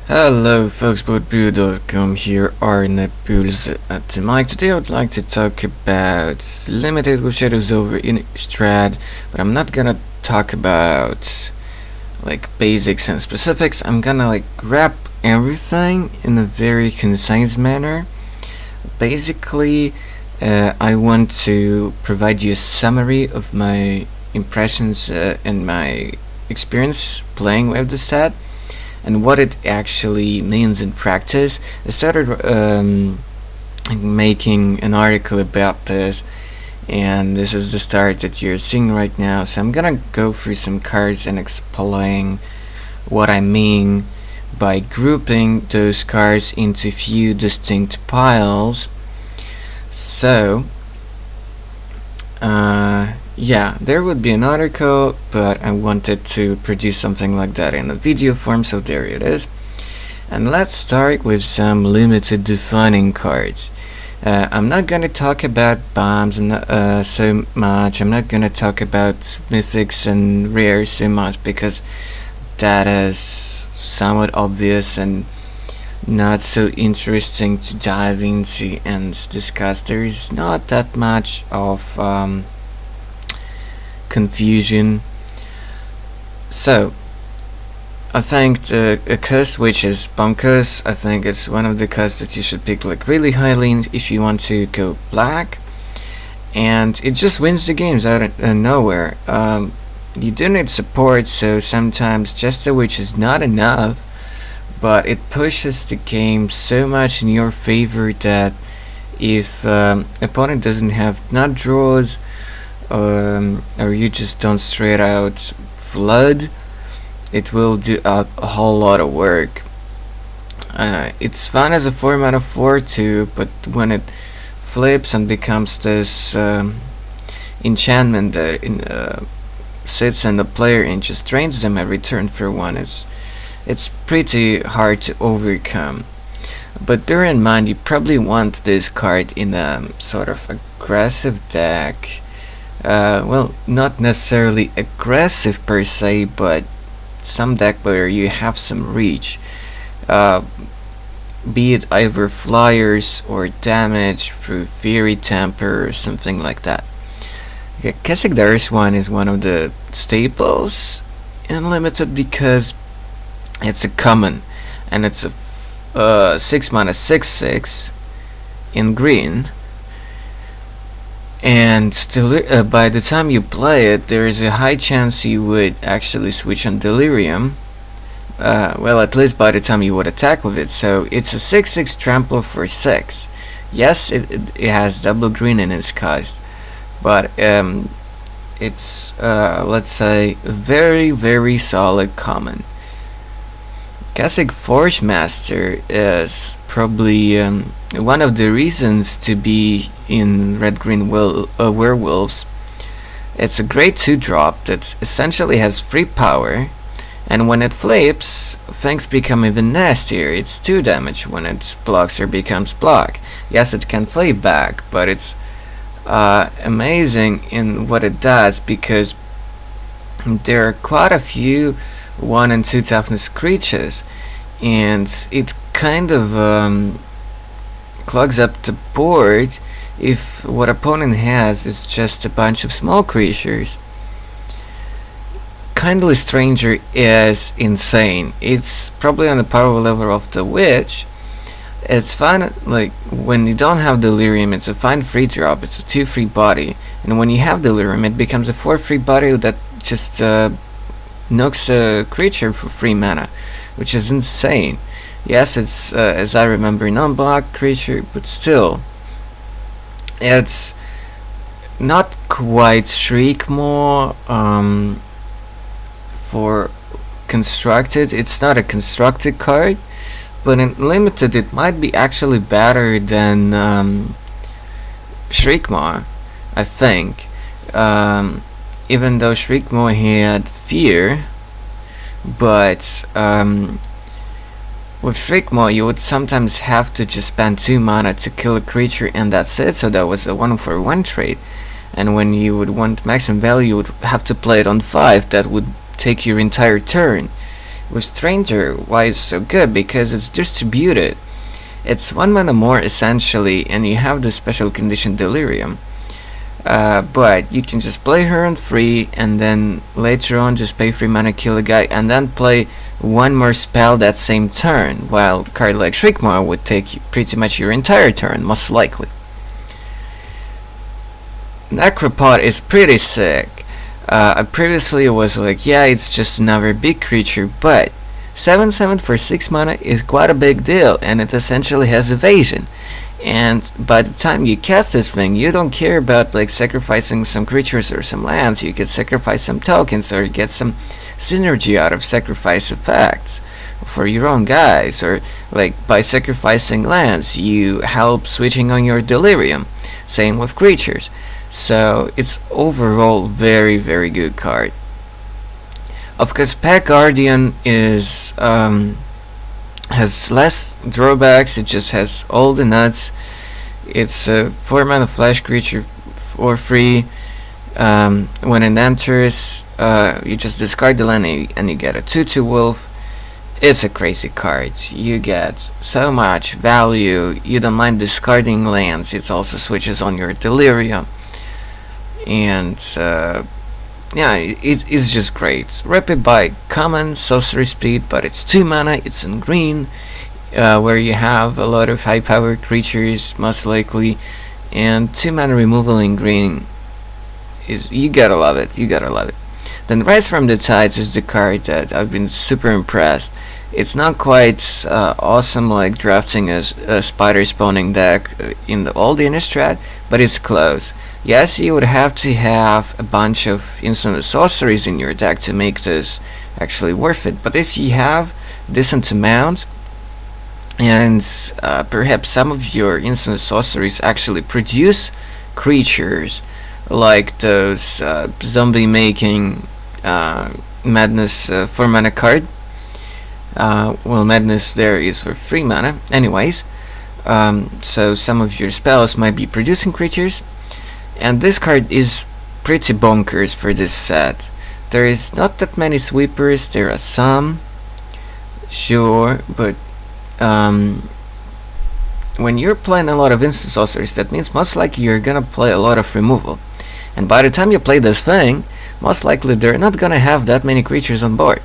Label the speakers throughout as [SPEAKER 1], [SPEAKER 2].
[SPEAKER 1] Hello folks, BoatBrew.com here, Archtypes at the mic. Today I would like to talk about Limited with Shadows over Innistrad, but I'm not gonna talk about like basics and specifics. I'm gonna wrap everything in a very concise manner. Basically, I want to provide you a summary of my impressions and my experience playing with the set and what it actually means in practice. I started making an article about this, and this is the start that you're seeing right now. So I'm gonna go through some cards and explain what I mean by grouping those cards into few distinct piles. So yeah, there would be an article, but I wanted to produce something like that in a video form, so there it is. And let's start with some limited defining cards. I'm not gonna talk about bombs so much. I'm not gonna talk about mythics and rares so much, because that is somewhat obvious and not so interesting to dive into and discuss. There's not that much of confusion. So I think the curse, which is Bunkers, I think it's one of the cards that you should pick really highly if you want to go black, and it just wins the games out of nowhere. You do need support, so sometimes just a witch is not enough, but it pushes the game so much in your favor that if opponent doesn't have nut draws, or you just don't straight out flood, it will do a whole lot of work. It's fun as a 4-mana 4/2, but when it flips and becomes this enchantment that sits on the player and just drains them every turn for one, it's pretty hard to overcome. But bear in mind, you probably want this card in a sort of aggressive deck. Well, not necessarily aggressive per se, but some deck where you have some reach, be it either flyers or damage through Fiery Temper or something like that. Okay, Keswick Darius one is one of the staples in Limited because it's a common, and it's a 6-mana 6/6 in green. And by the time you play it, there is a high chance you would actually switch on Delirium. Well, at least by the time you would attack with it. So it's a 6/6 trampler for 6. Yes, it has double green in its cost, but it's let's say a very, very solid common. Keswick Forge Master is probably one of the reasons to be in red-green werewolves. It's a great 2-drop that essentially has free power, and when it flips, things become even nastier. It's 2 damage when it blocks or becomes block. Yes, it can flip back, but it's amazing in what it does, because there are quite a few 1 and 2 toughness creatures, and it kind of clogs up the board if what opponent has is just a bunch of small creatures. Kindly Stranger is insane. It's probably on the power level of the Witch. It's fine, like when you don't have Delirium, it's a fine free drop. It's a 2 free body, and when you have Delirium, it becomes a 4 free body that just knocks a creature for 3 mana, which is insane. Yes, it's as I remember, non-block creature, but still, it's not quite Shriekmaw for constructed. It's not a constructed card, but in Limited it might be actually better than Shriekmaw, I think. Even though Shriekmaw had fear, but with Shriekmaw you would sometimes have to just spend 2 mana to kill a creature and that's it, so that was a 1-for-1 trade. And when you would want maximum value, you would have to play it on 5. That would take your entire turn, With Stranger, why it's so good? Because it's distributed. It's 1 mana more essentially, and you have the special condition Delirium. But you can just play her on free, and then later on just pay 3 mana, kill a guy, and then play 1 more spell that same turn, while a card like Shriekmaw would take pretty much your entire turn, most likely. Necropod is pretty sick. Previously it was like, yeah, it's just another big creature, but 7/7 for 6 mana is quite a big deal, and it essentially has evasion. And by the time you cast this thing, you don't care about like sacrificing some creatures or some lands. You could sacrifice some tokens or get some synergy out of sacrifice effects for your own guys, or like by sacrificing lands you help switching on your Delirium. Same with creatures. So it's overall very, very good card. Of course, Pack Guardian is has less drawbacks. It just has all the nuts. It's a 4 mana flash creature for free. When it enters, you just discard the land and you get a 2/2 wolf. It's a crazy card. You get so much value. You don't mind discarding lands. It also switches on your Delirium. And yeah, it's just great. Rapid Bite, common, sorcery speed, but it's 2 mana, it's in green, where you have a lot of high power creatures, most likely, and 2 mana removal in green is, you gotta love it, you gotta love it. Then Rise from the Tides is the card that I've been super impressed. It's not quite awesome like drafting a spider spawning deck in the old Innistrad, but it's close. Yes, you would have to have a bunch of instant sorceries in your deck to make this actually worth it, but if you have decent amount, and perhaps some of your instant sorceries actually produce creatures, like those zombie making Madness 4 mana card. Well, Madness there is for 3 mana anyways, so some of your spells might be producing creatures. And this card is pretty bonkers for this set. There is not that many sweepers, there are some, sure, but when you're playing a lot of instant sorceries, that means most likely you're gonna play a lot of removal. And by the time you play this thing, most likely they're not gonna have that many creatures on board.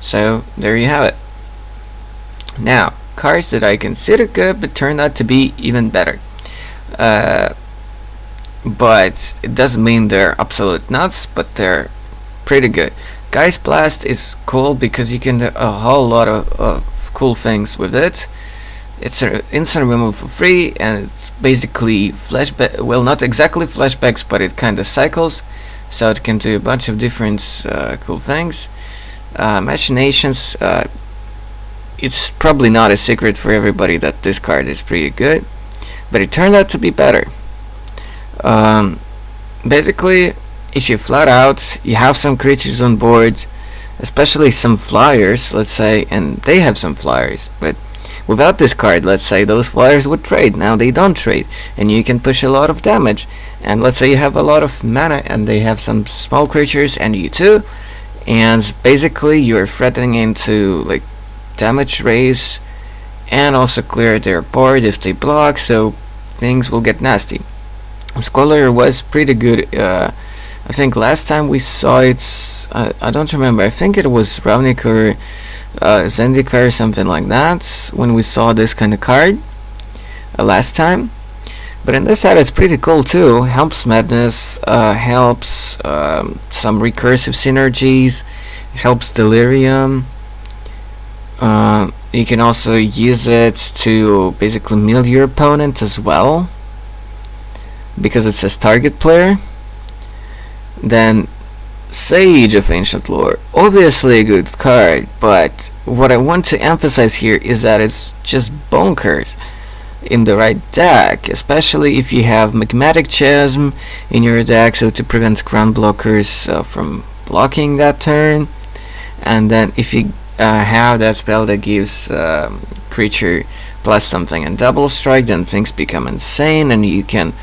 [SPEAKER 1] So there you have it. Now, cards that I consider good but turned out to be even better. But it doesn't mean they're absolute nuts, but they're pretty good. Geist Blast is cool because you can do a whole lot of cool things with it. It's an instant removal for free, and it's basically flashback. Well, not exactly flashbacks, but it kind of cycles, so it can do a bunch of different cool things. Machinations. It's probably not a secret for everybody that this card is pretty good, but it turned out to be better. Basically, if you flat out, you have some creatures on board, especially some flyers, let's say, and they have some flyers, but without this card, let's say, those flyers would trade. Now they don't trade, and you can push a lot of damage. And let's say you have a lot of mana, and they have some small creatures, and you too, and basically you're threatening to, like, damage raise, and also clear their board if they block, so things will get nasty. Scholar was pretty good. I think last time we saw it, I don't remember, I think it was Ravnik or Zendikar or something like that when we saw this kind of card last time. But in this set it's pretty cool too. Helps Madness, helps some recursive synergies, helps Delirium. You can also use it to basically mill your opponent as well, because it says target player. Then Sage of Ancient Lore, obviously a good card, but what I want to emphasize here is that it's just bonkers in the right deck, especially if you have Magmatic Chasm in your deck, so to prevent ground blockers from blocking that turn. And then if you have that spell that gives creature plus something and double strike, then things become insane, and you can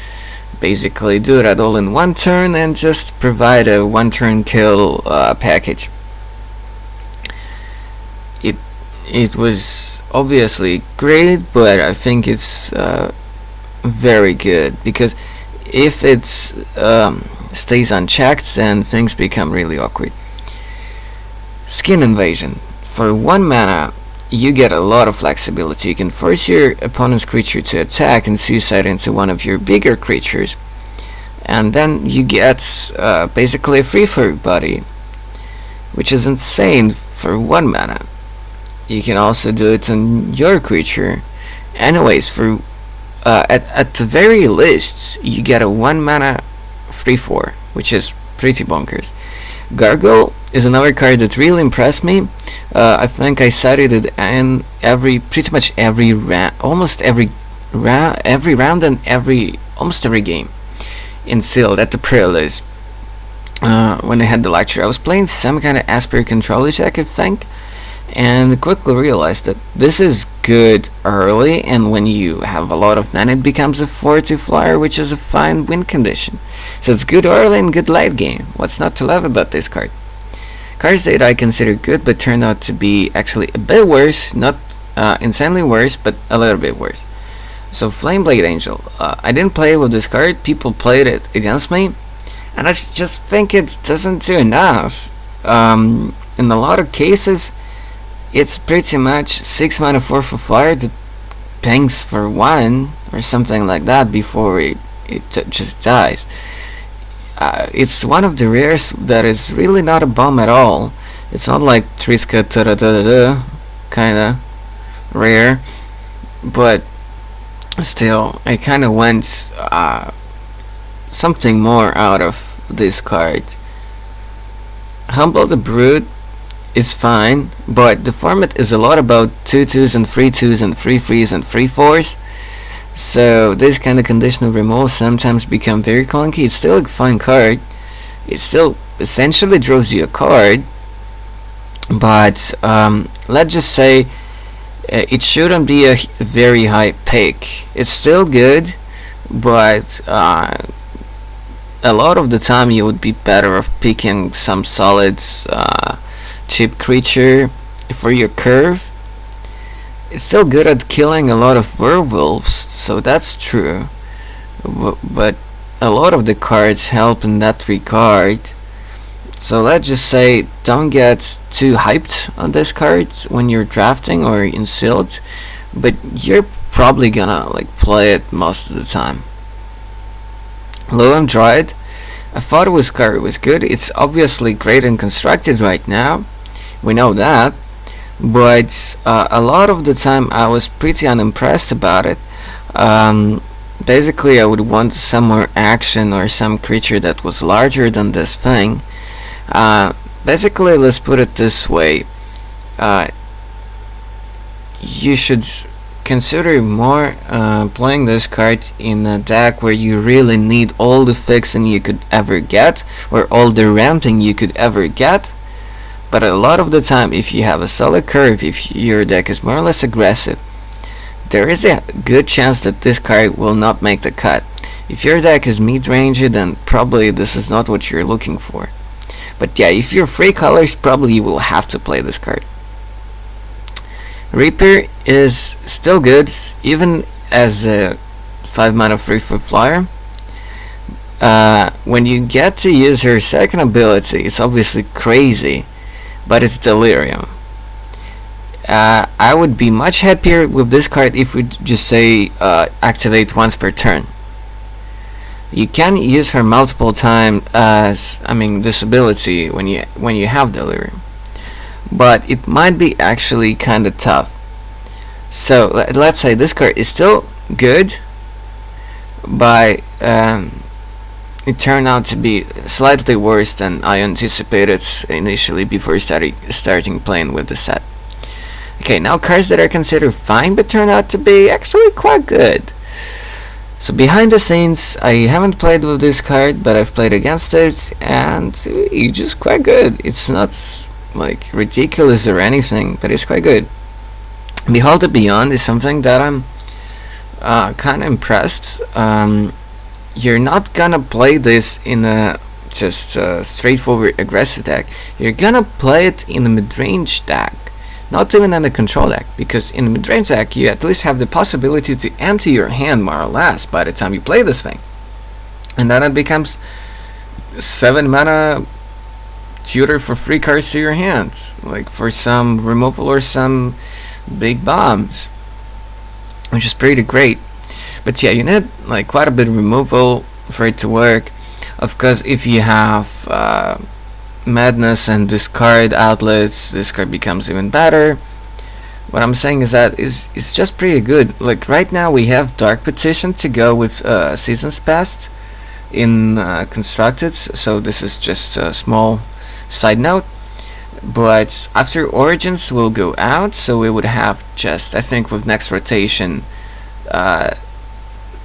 [SPEAKER 1] basically do that all in one turn and just provide a one turn kill package. it was obviously great, but I think it's very good, because if it stays unchecked, then things become really awkward. Skin Invasion. For 1 mana, you get a lot of flexibility. You can force your opponent's creature to attack and suicide into one of your bigger creatures, and then you get basically a free for everybody, which is insane for 1 mana. You can also do it on your creature. Anyways, for at the very least, you get a 1 mana free for, which is pretty bonkers. Gargoyle is another card that really impressed me. I think I cited it in pretty much every almost every round and almost every game in Sealed at the Preludes. When I had the lecture, I was playing some kind of Asper controller deck, I think, and quickly realized that this is good early, and when you have a lot of mana, it becomes a 4/2 flyer, which is a fine win condition. So it's good early and good late game. What's not to love about this card? Cards that I consider good but turned out to be actually a bit worse, not insanely worse, but a little bit worse. So Flameblade Angel. I didn't play with this card, people played it against me, and I just think it doesn't do enough. In a lot of cases, it's pretty much 6 mana 4 for flyer that bangs for 1 or something like that before it just dies. It's one of the rares that is really not a bomb at all. It's not like Triska kinda rare, but still, I kinda want something more out of this card. Humble the Brute is fine, but the format is a lot about 2/2s and 3/2s and 3/3s and 3/4s, so this kind of conditional removal sometimes become very clunky. It's still a fine card, it still essentially draws you a card, but let's just say it shouldn't be a very high pick. It's still good, but a lot of the time you would be better off picking some solid cheap creature for your curve. It's still good at killing a lot of werewolves, so that's true, but a lot of the cards help in that regard. So let's just say don't get too hyped on this card when you're drafting or in Sealed, but you're probably gonna play it most of the time. Loam Druid. I thought this card was good. It's obviously great and constructed right now, we know that, but a lot of the time I was pretty unimpressed about it. Basically, I would want some more action or some creature that was larger than this thing. Basically, let's put it this way, you should consider more playing this card in a deck where you really need all the fixing you could ever get, or all the ramping you could ever get. But a lot of the time, if you have a solid curve, if your deck is more or less aggressive, there is a good chance that this card will not make the cut. If your deck is mid-range, then probably this is not what you're looking for. But yeah, if you're 3 colors, probably you will have to play this card. Reaper is still good, even as a 5 mana 3 for flyer. When you get to use her second ability, it's obviously crazy, but it's Delirium. I would be much happier with this card if we just say activate once per turn. You can use her multiple times as, this ability when you have Delirium, but it might be actually kind of tough. So let's say this card is still good, but it turned out to be slightly worse than I anticipated initially before starting playing with the set. Okay, now cards that are considered fine but turn out to be actually quite good. So behind the scenes, I haven't played with this card, but I've played against it, and it's just quite good. It's not ridiculous or anything, but it's quite good. Behold the Beyond is something that I'm kind of impressed. You're not gonna play this in a just straightforward aggressive deck. You're gonna play it in a mid-range deck, not even in the control deck, because in the mid-range deck you at least have the possibility to empty your hand more or less by the time you play this thing, and then it becomes 7 mana tutor for 3 cards to your hand, like for some removal or some big bombs, which is pretty great. But yeah, you need like quite a bit of removal for it to work. Of course, if you have madness and discard outlets, this card becomes even better. What I'm saying is that it's just pretty good. Like right now we have Dark Petition to go with Seasons Past in Constructed, so this is just a small side note. But after Origins will go out, so we would have just, I think with next rotation,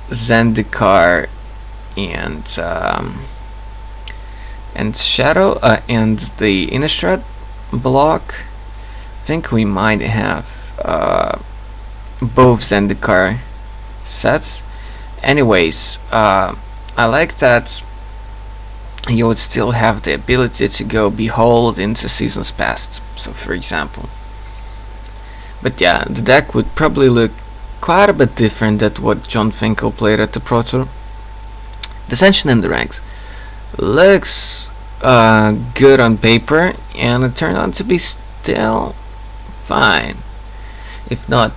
[SPEAKER 1] Zendikar and Shadow and the Innistrad block. I think we might have both Zendikar sets. Anyways, I like that you would still have the ability to go Behold into Seasons Past, so for example. But yeah, the deck would probably look quite a bit different than what John Finkel played at the Pro Tour. Dissension in the ranks looks good on paper, and it turned out to be still fine, if not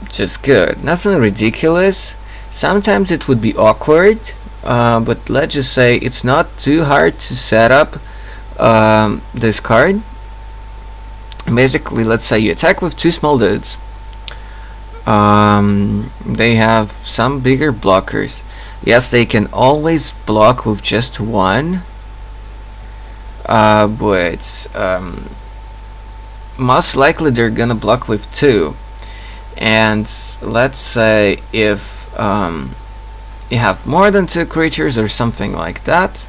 [SPEAKER 1] just good. Nothing ridiculous. Sometimes it would be awkward, but let's just say it's not too hard to set up this card. Basically, let's say you attack with 2 small dudes. They have some bigger blockers. Yes, they can always block with just 1, but most likely they're gonna block with 2. And let's say if you have more than 2 creatures or something like that,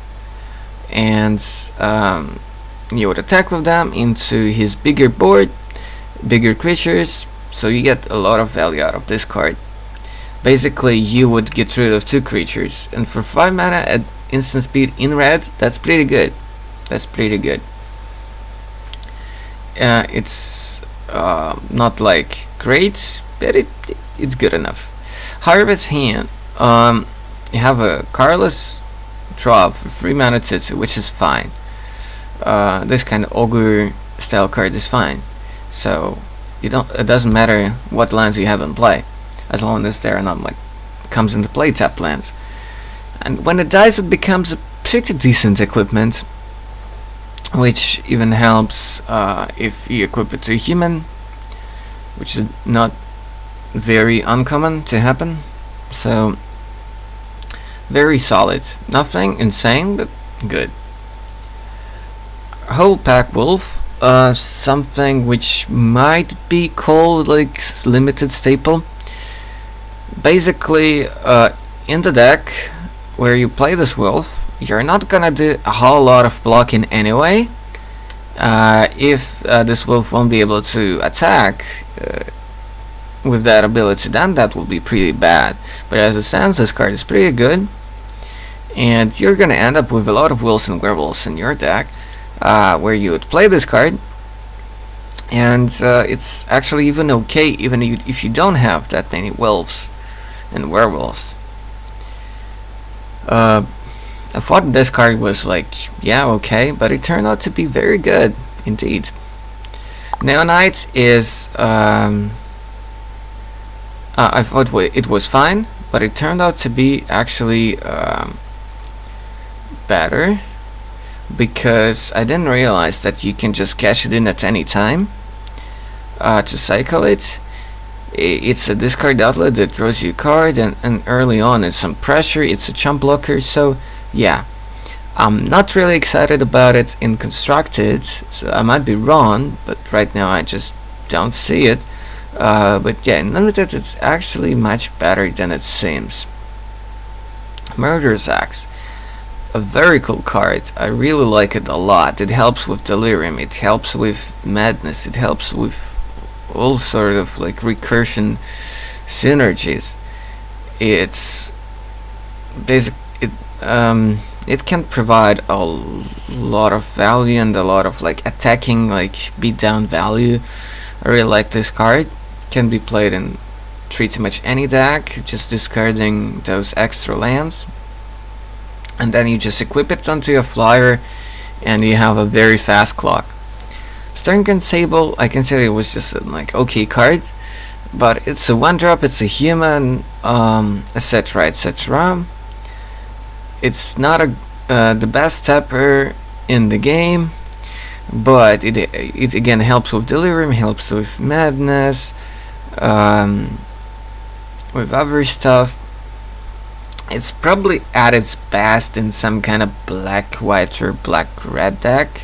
[SPEAKER 1] and you would attack with them into his bigger board, bigger creatures, so you get a lot of value out of this card. Basically, you would get rid of 2 creatures, and for 5 mana at instant speed in red, that's pretty good. That's pretty good. It's not like great, but it's good enough. Harvest Hand. You have a colorless draw for 3 mana 2/2, which is fine. This kind of ogre style card is fine. So it doesn't matter what lands you have in play, as long as they're not like comes into play tapped lands. And when it dies, it becomes a pretty decent equipment, which even helps if you equip it to a human, which is not very uncommon to happen. So very solid. Nothing insane, but good. Whole Pack Wolf, something which might be called like limited staple. Basically, in the deck where you play this wolf, you're not gonna do a whole lot of blocking anyway. If this wolf won't be able to attack with that ability, then that will be pretty bad. But as it stands, this card is pretty good, and you're gonna end up with a lot of wolves and werewolves in your deck, where you would play this card, and it's actually even okay even if you don't have that many wolves and werewolves. I thought this card was like, yeah, okay, but it turned out to be very good indeed. Neonite is I thought it was fine, but it turned out to be actually better, because I didn't realize that you can just cash it in at any time to cycle it. It's a discard outlet that draws you a card, and early on it's some pressure, it's a chump blocker, so yeah. I'm not really excited about it in Constructed, so I might be wrong, but right now I just don't see it. But yeah, in Limited it's actually much better than it seems. Murderous Axe. A very cool card. I really like it a lot. It helps with Delirium, it helps with Madness, it helps with all sort of like recursion synergies. It's basic. It can provide a lot of value and a lot of like attacking, like beatdown value I really like this card. Can be played in pretty much any deck, just discarding those extra lands. And then you just equip it onto your flyer and you have a very fast clock. Sterngun Sable, I consider it was just a okay card, but it's a 1-drop, it's a human, etc, etc. It's not the best tapper in the game, but it again helps with delirium, helps with madness, with other stuff. It's probably at its best in some kind of black-white or black-red deck.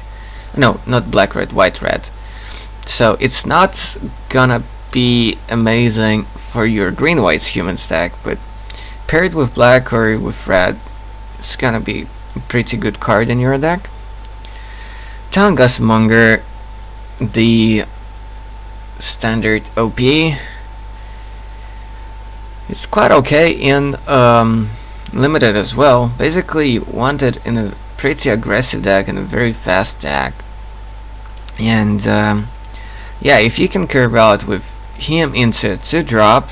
[SPEAKER 1] No, not black-red, white-red. So it's not gonna be amazing for your green-white human stack, but paired with black or with red, it's gonna be a pretty good card in your deck. Monger, the standard OP. It's quite okay in limited as well. Basically, you want it in a pretty aggressive deck and a very fast deck. And yeah, if you can curve out with him into a 2-drop,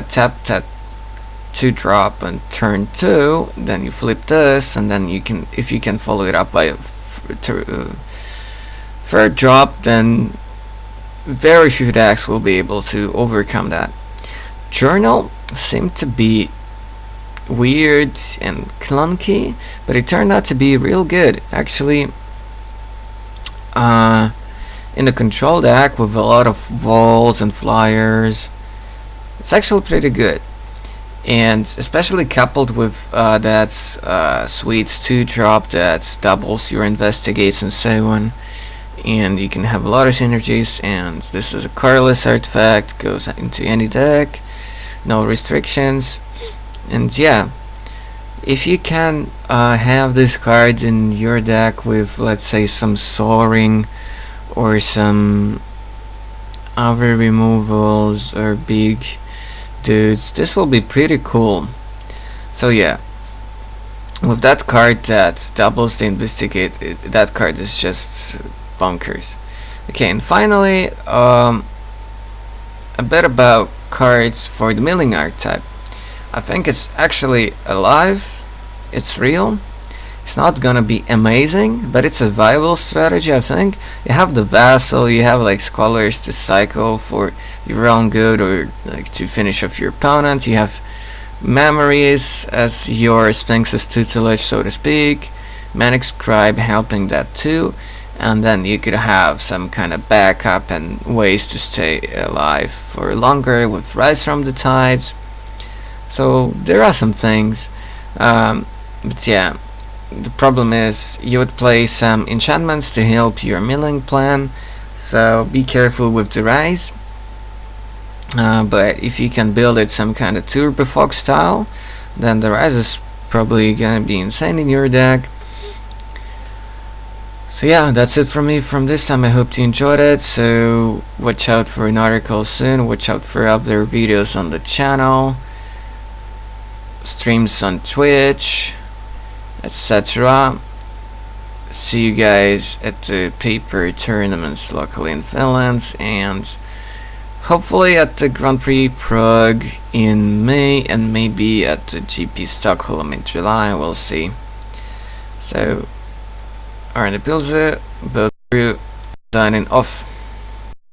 [SPEAKER 1] tap that 2-drop on turn 2, then you flip this, and then you can, if you can follow it up by a 3rd drop, then very few decks will be able to overcome that. Journal seemed to be weird and clunky, but it turned out to be real good. Actually, in the control deck with a lot of volts and flyers, it's actually pretty good. And especially coupled with that sweet 2-drop that doubles your investigates and so on. And you can have a lot of synergies, and this is a colorless artifact, goes into any deck, no restrictions. And yeah, if you can have this card in your deck with, let's say, some soaring or some other removals or big dudes, this will be pretty cool. So yeah, with that card that doubles the investigate, that card is just bonkers. Okay, and finally, a bit about cards for the milling archetype. I think it's actually alive, it's real. It's not gonna be amazing, but it's a viable strategy, I think. You have the Vassal, you have Scholars to cycle for your own good or to finish off your opponent. You have Memories as your Sphinx's tutelage, so to speak. Manic Scribe helping that too. And then you could have some kind of backup and ways to stay alive for longer with Rise from the Tides. So there are some things, but yeah, the problem is you would play some enchantments to help your milling plan, so be careful with the Rise. But if you can build it some kind of Turbo Fox style, then the Rise is probably gonna be insane in your deck. So yeah, that's it from me from this time. I hope you enjoyed it. So watch out for an article soon, watch out for other videos on the channel, streams on Twitch, etc. See you guys at the paper tournaments locally in Finland, and hopefully at the Grand Prix Prague in May, and maybe at the GP Stockholm in July. We'll see. So Arne Pilze, Belgru, signing off.